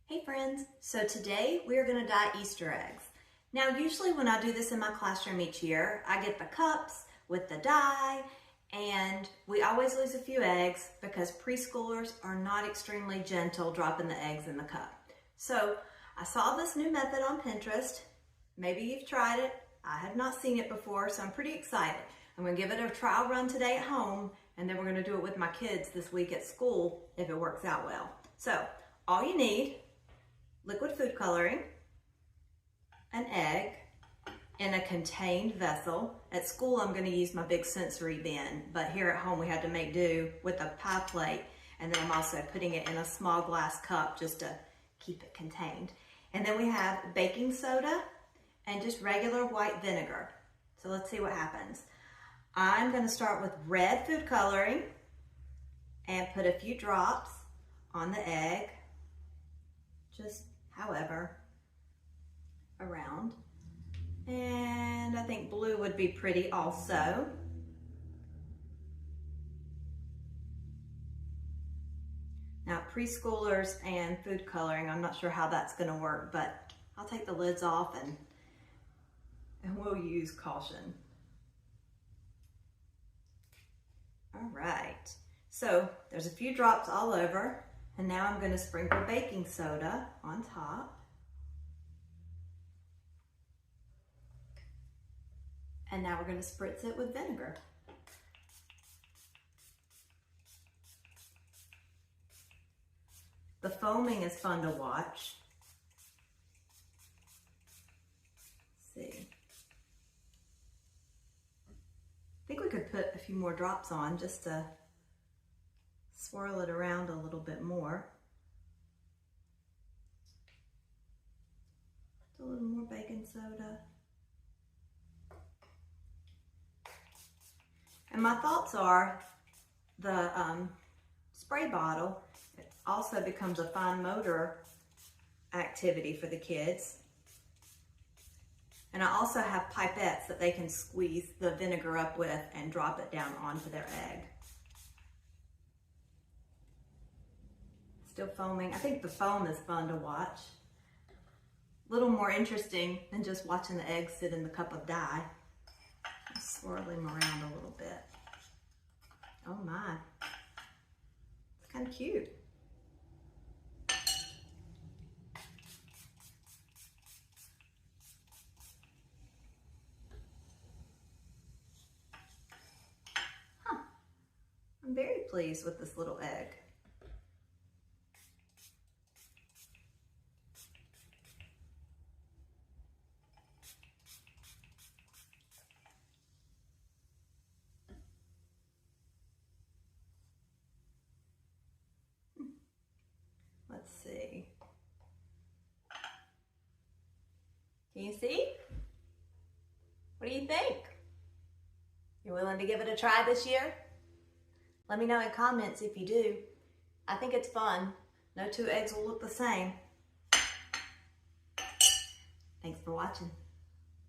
Hey friends, so today we are going to dye Easter eggs. Now usually when I do this in my classroom each year, I get the cups with the dye and we always lose a few eggs because preschoolers are not extremely gentle dropping the eggs in the cup. So I saw this new method on Pinterest. Maybe you've tried it. I have not seen it before, so I'm pretty excited. I'm going to give it a trial run today at home and then we're going to do it with my kids this week at school if it works out well. So all you need: liquid food coloring, an egg in a contained vessel. At school, I'm going to use my big sensory bin, but here at home we had to make do with a pie plate, and then I'm also putting it in a small glass cup just to keep it contained. And then we have baking soda and just regular white vinegar. So let's see what happens. I'm going to start with red food coloring and put a few drops on the egg, just however, around. And I think blue would be pretty also. Now preschoolers and food coloring, I'm not sure how that's going to work, but I'll take the lids off and we'll use caution. All right, so there's a few drops all over. And now I'm going to sprinkle baking soda on top. And now we're going to spritz it with vinegar. The foaming is fun to watch. Let's see. I think we could put a few more drops on just to swirl it around a little bit more. Just a little more baking soda. And my thoughts are the spray bottle, it also becomes a fine motor activity for the kids. And I also have pipettes that they can squeeze the vinegar up with and drop it down onto their egg. Still foaming. I think the foam is fun to watch. A little more interesting than just watching the eggs sit in the cup of dye. I'm swirling them around a little bit. Oh my. It's kind of cute. Huh. I'm very pleased with this little egg. Let's see. Can you see? What do you think? You willing to give it a try this year? Let me know in comments if you do. I think it's fun. No two eggs will look the same. Thanks for watching.